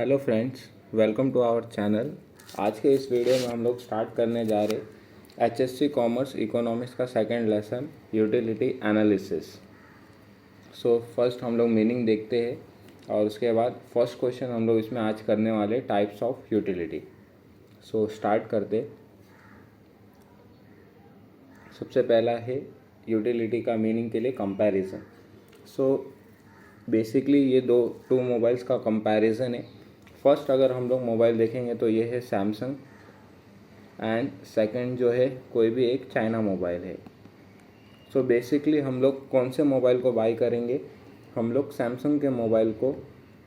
Hello friends, welcome to our channel. आज के इस वीडियो में हम लोग स्टार्ट करने जा रहे HSC कॉमर्स इकोनॉमिक्स का second lesson utility analysis. So first हम लोग मीनिंग देखते हैं और उसके बाद फर्स्ट क्वेश्चन हम लोग इसमें आज करने वाले types of utility. So start करते। सबसे पहला है यूटिलिटी का मीनिंग के लिए कंपैरिजन। सो बेसिकली ये टू मोबाइल्स का कंपैरिजन है। फर्स्ट अगर हम लोग मोबाइल देखेंगे तो ये है सैमसंग एंड सेकंड जो है कोई भी एक चाइना मोबाइल है। सो बेसिकली हम लोग कौन से मोबाइल को बाई करेंगे? हम लोग सैमसंग के मोबाइल को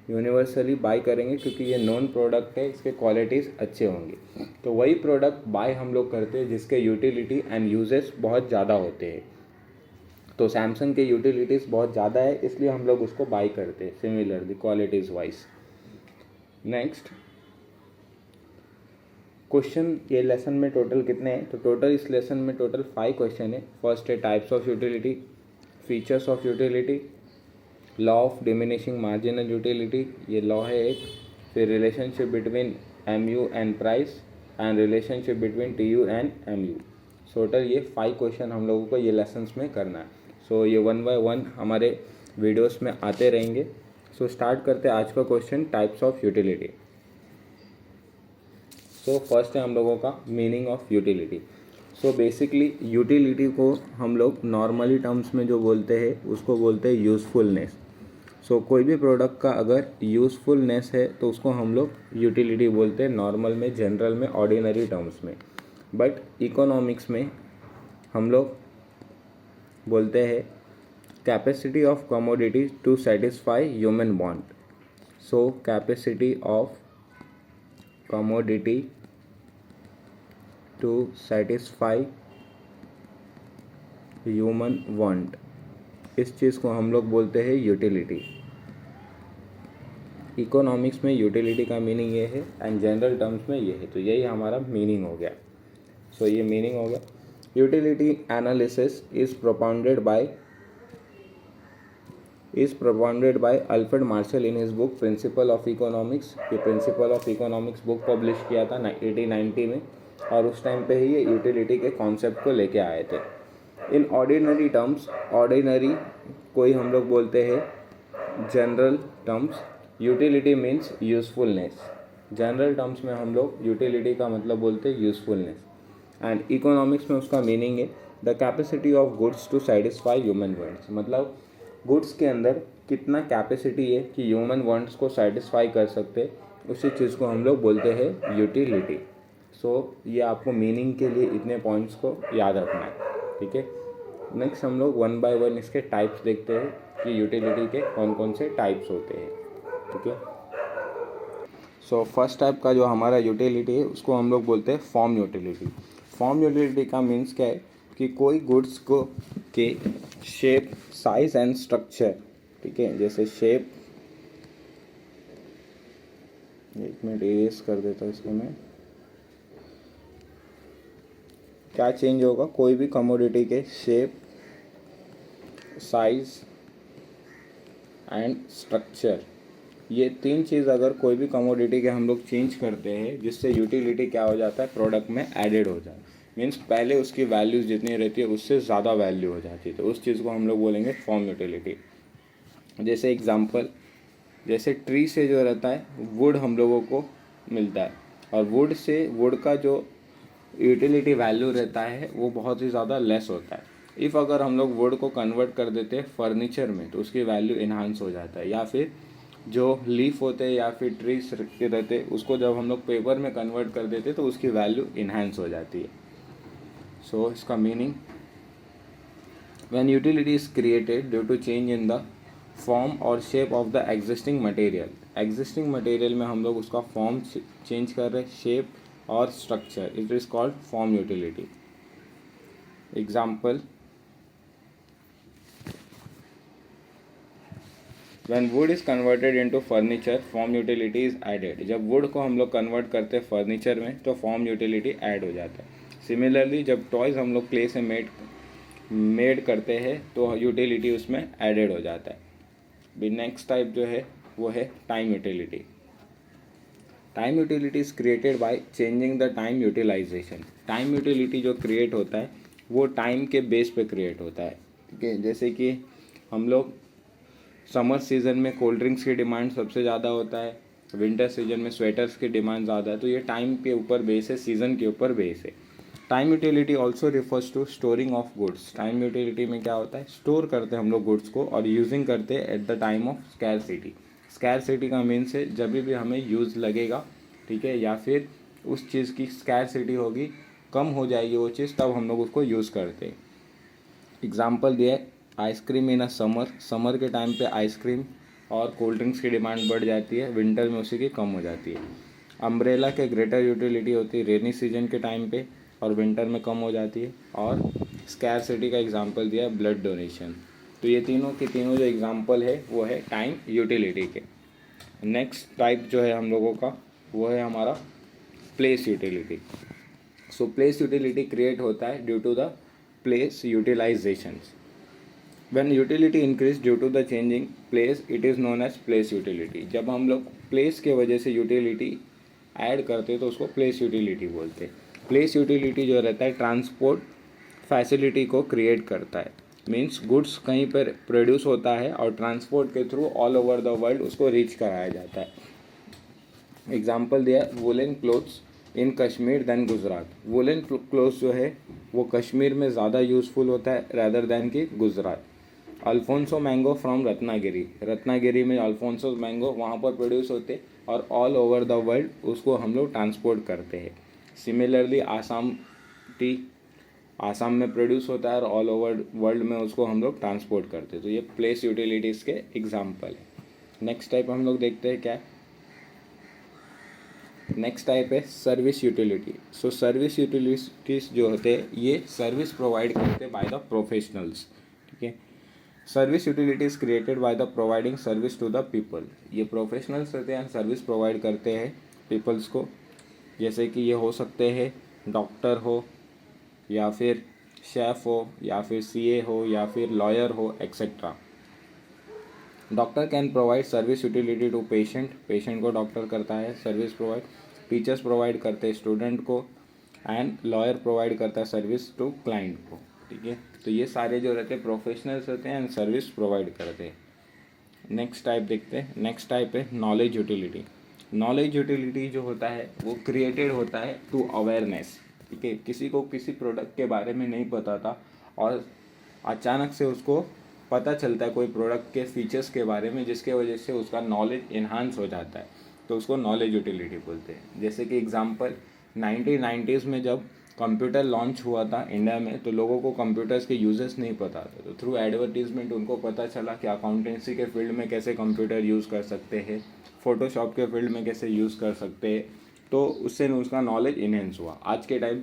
यूनिवर्सली बाई करेंगे क्योंकि ये नॉन प्रोडक्ट है, इसके क्वालिटीज़ अच्छे होंगे। तो वही प्रोडक्ट बाय हम लोग करते हैं जिसके यूटिलिटी एंड यूजेस बहुत ज़्यादा होते हैं। तो सैमसंग के यूटिलिटीज़ बहुत ज़्यादा है इसलिए हम लोग उसको बाई करते हैं similarly qualities wise. Next question, ये लेसन में टोटल कितने हैं? तो टोटल इस लेसन में टोटल 5 क्वेश्चन है। फर्स्ट है types of utility, features of utility, law of diminishing marginal utility, ये लॉ है एक। फिर relationship between MU and price and relationship between TU and MU। Total ये 5 क्वेश्चन हम लोगों को ये लेसन्स में करना है। सो ये 1 बाय 1 हमारे वीडियोस में आते रहेंगे। सो स्टार्ट करते हैं आज का question, types of utility. So first है हम लोगों का meaning of utility. So basically utility को हम लोग नॉर्मली टर्म्स में जो बोलते हैं उसको बोलते हैं यूज़फुलनेस। सो कोई भी प्रोडक्ट का अगर यूज़फुलनेस है तो उसको हम लोग यूटिलिटी बोलते हैं नॉर्मल में, जनरल में, ऑर्डिनरी टर्म्स में। बट इकोनॉमिक्स में हम लोग बोलते हैं capacity of commodity to satisfy human want. So capacity of commodity to satisfy human want, इस चीज़ को हम लोग बोलते हैं यूटिलिटी। इकोनॉमिक्स में यूटिलिटी का मीनिंग ये है एंड जनरल टर्म्स में ये है। तो यही हमारा मीनिंग हो गया। सो ये मीनिंग हो गया। Utility analysis is propounded by Alfred Marshall in his book principle of economics. ये principle of economics book publish किया था 1890 में और उस टाइम पे ही ये यूटिलिटी के कॉन्सेप्ट को लेके आए थे। इन ऑर्डिनरी टर्म्स, ऑर्डिनरी कोई हम लोग बोलते हैं general terms, utility means usefulness. General terms में हम लोग यूटिलिटी का मतलब बोलते हैं यूज़फुलनेस एंड इकोनॉमिक्स में उसका मीनिंग है the capacity of goods to satisfy human wants. मतलब गुड्स के अंदर कितना कैपेसिटी है कि ह्यूमन वांट्स को सेटिस्फाई कर सकते, उसी चीज़ को हम लोग बोलते हैं यूटिलिटी। सो ये आपको मीनिंग के लिए इतने पॉइंट्स को याद रखना है, ठीक है। नेक्स्ट हम लोग 1 बाय 1 इसके टाइप्स देखते हैं कि यूटिलिटी के कौन कौन से टाइप्स होते हैं, ठीक है। सो फर्स्ट टाइप का जो हमारा यूटिलिटी है उसको हम लोग बोलते हैं फॉर्म यूटिलिटी। फॉर्म यूटिलिटी का मीन्स क्या है कि कोई गुड्स को के शेप, साइज एंड स्ट्रक्चर, ठीक है, जैसे शेप, एक मिनट इरेज कर देता हूँ इसको मैं। क्या चेंज होगा? कोई भी कमोडिटी के शेप, साइज एंड स्ट्रक्चर, ये 3 चीज़ अगर कोई भी कमोडिटी के हम लोग चेंज करते हैं जिससे यूटिलिटी क्या हो जाता है, प्रोडक्ट में एडेड हो जाता है। मीन्स पहले उसकी वैल्यूज़ जितनी रहती है उससे ज़्यादा वैल्यू हो जाती है, तो उस चीज़ को हम लोग बोलेंगे फॉर्म यूटिलिटी। जैसे एग्जांपल, जैसे ट्री से जो रहता है वुड हम लोगों को मिलता है और वुड का जो यूटिलिटी वैल्यू रहता है वो बहुत ही ज़्यादा लेस होता है। इफ़ अगर हम लोग वुड को कन्वर्ट कर देते हैं फर्नीचर में तो उसकी वैल्यू इन्हांस हो जाता है। या फिर जो लीफ होते हैं या फिर ट्रीज के रहते हैं उसको जब हम लोग पेपर में कन्वर्ट कर देते हैं तो उसकी वैल्यू इन्हांस हो जाती है। सो इसका meaning, when utility is created due to change in the form और shape of the existing material. Existing material में हम लोग उसका फॉर्म चेंज कर रहे हैं, शेप और structure, it is called form utility. Example, When wood is converted into furniture, form utility is added। जब wood को हम लोग कन्वर्ट करते हैं फर्नीचर में तो फॉर्म यूटिलिटी ऐड हो जाता है। सिमिलरली जब टॉयज़ हम लोग क्ले से मेड करते हैं तो यूटिलिटी उसमें एडेड हो जाता है। भी नेक्स्ट टाइप जो है वो है time utility. Time utility is created by changing the time utilisation. Time utility जो क्रिएट होता है वो टाइम के बेस पे क्रिएट होता है। ठीक है, जैसे कि हम लोग समर सीज़न में कोल्ड ड्रिंक्स की डिमांड सबसे ज़्यादा होता है, विंटर सीजन में स्वेटर्स की डिमांड ज़्यादा है, तो ये टाइम के ऊपर बेस है, सीज़न के ऊपर बेस है। Time utility also refers to storing of goods. Time utility में क्या होता है, स्टोर करते हैं हम लोग गुड्स को और यूजिंग करते हैं at the time of scarcity. Scarcity का मीन्स है जब भी हमें यूज़ लगेगा, ठीक है, या फिर उस चीज़ की स्कैरसिटी होगी, कम हो जाएगी वो चीज़, तब हम लोग उसको यूज़ करते हैं। एग्जाम्पल दिया है ice cream in a summer. Summer के टाइम पे आइसक्रीम और कोल्ड ड्रिंक्स की डिमांड बढ़ जाती है, विंटर में उसी की कम हो जाती है। अम्ब्रेला के ग्रेटर यूटिलिटी होती है रेनी सीजन के टाइम पे और विंटर में कम हो जाती है। और स्कैरसिटी का एग्जांपल दिया ब्लड डोनेशन। तो ये तीनों के तीनों जो एग्जांपल है वो है टाइम यूटिलिटी के। नेक्स्ट टाइप जो है हम लोगों का वो है हमारा place utility. So place utility create होता है due to the place utilisations. When utility increase due to the changing place, it is known as place utility. जब हम लोग place के वजह से utility ऐड करते हैं तो उसको place utility बोलते हैं। place utility जो रहता है ट्रांसपोर्ट फैसिलिटी को क्रिएट करता है। मीन्स गुड्स कहीं पर प्रोड्यूस होता है और ट्रांसपोर्ट के through all over the world उसको रीच कराया जाता है। एग्जाम्पल दिया woollen clothes in Kashmir than Gujarat. Woollen clothes जो है वो कश्मीर में ज़्यादा यूज़फुल होता है रैदर दैन कि Gujarat. Alfonso mango from Ratnagiri. Ratnagiri में अल्फोंसो मैंगो वहाँ पर प्रोड्यूस होते और ऑल ओवर द वर्ल्ड उसको हम लोग ट्रांसपोर्ट करते हैं। सिमिलरली आसाम टी आसाम में प्रोड्यूस होता है और ऑल ओवर वर्ल्ड में उसको हम लोग ट्रांसपोर्ट करते हैं। तो ये प्लेस यूटिलिटीज़ के एग्जाम्पल है। नेक्स्ट टाइप हम लोग देखते हैं क्या है। नेक्स्ट टाइप है service utility. So service utilities जो होते हैं ये सर्विस प्रोवाइड करते हैं बाय द प्रोफेशनल्स। ठीक है, service utility is created by the providing service to the people. ये प्रोफेशनल्स रहते हैं सर्विस प्रोवाइड करते हैं पीपल्स को। जैसे कि ये हो सकते हैं डॉक्टर हो या फिर शेफ़ हो या फिर सीए हो या फिर लॉयर हो etcetera. Doctor can provide service utility to patient. Patient को डॉक्टर करता है सर्विस प्रोवाइड। टीचर्स प्रोवाइड करते हैं स्टूडेंट को एंड लॉयर प्रोवाइड करता है सर्विस टू क्लाइंट को। ठीक है, तो ये सारे जो रहते हैं प्रोफेशनल्स रहते हैं एंड सर्विस प्रोवाइड करते हैं। नेक्स्ट टाइप देखते हैं। नेक्स्ट टाइप है नॉलेज यूटिलिटी। नॉलेज यूटिलिटी जो होता है वो क्रिएटेड होता है टू अवेयरनेस। ठीक है, किसी को किसी प्रोडक्ट के बारे में नहीं पता था और अचानक से उसको पता चलता है कोई प्रोडक्ट के फीचर्स के बारे में, जिसके वजह से उसका नॉलेज इन्हांस हो जाता है, तो उसको नॉलेज यूटिलिटी बोलते हैं। जैसे कि एग्जांपल 1990s में जब कंप्यूटर लॉन्च हुआ था इंडिया में, तो लोगों को कंप्यूटर्स के यूजेस नहीं पता था, तो थ्रू एडवर्टीजमेंट उनको पता चला कि अकाउंटेंसी के फील्ड में कैसे कंप्यूटर यूज़ कर सकते हैं, फ़ोटोशॉप के फील्ड में कैसे यूज़ कर सकते हैं, तो उससे उसका नॉलेज इन्हेंस हुआ। आज के टाइम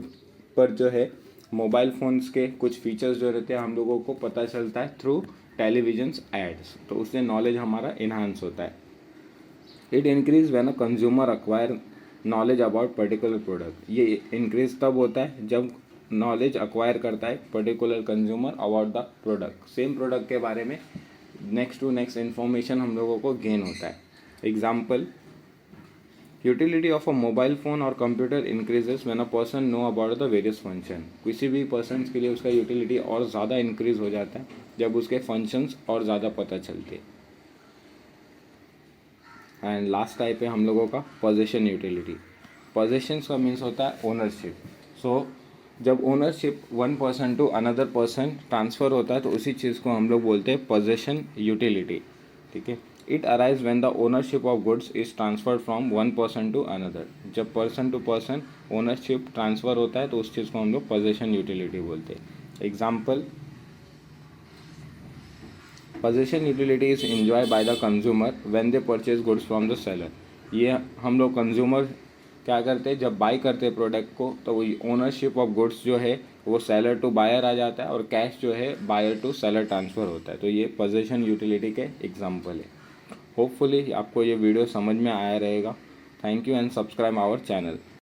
पर जो है मोबाइल फ़ोन्स के कुछ फीचर्स जो रहते हैं हम लोगों को पता चलता है थ्रू टेलीविजन्स एड्स, तो उससे नॉलेज हमारा इन्हांस होता है। It increase when a consumer acquire knowledge about particular product. ये इंक्रीज तब होता है जब नॉलेज अक्वायर करता है particular consumer about the product. Same product के बारे में नेक्स्ट टू नेक्स्ट इन्फॉर्मेशन हम लोगों को गेन होता है। Example utility of a mobile phone और computer increases when a person know about the various function. किसी भी पर्सन के लिए उसका यूटिलिटी और ज़्यादा इंक्रीज हो जाता है जब उसके फंक्शंस और ज़्यादा पता चलते हैं। एंड लास्ट टाइप है हम लोगों का पोजेशन यूटिलिटी। पोजेशंस का मीन्स होता है ओनरशिप। सो जब ownership one person to another person transfer होता है तो उसी चीज़ को हम लोग बोलते हैं पोजेशन यूटिलिटी। ठीक है, it arise when the ownership of goods is transferred from one person to another. जब person to person ownership transfer होता है तो उस चीज़ को हम लोग पोजेशन यूटिलिटी बोलते हैं। Example possession utility is enjoy by the consumer when they purchase goods from the seller. ये हम लोग कंज्यूमर क्या करते हैं, जब बाई करते हैं प्रोडक्ट को तो वही ओनरशिप ऑफ गुड्स जो है वो सेलर टू बायर आ जाता है और कैश जो है बायर टू सेलर ट्रांसफ़र होता है। तो ये पोजेशन यूटिलिटी के एग्जाम्पल है। होपफुली आपको ये वीडियो समझ में आया रहेगा। Thank you and subscribe our channel.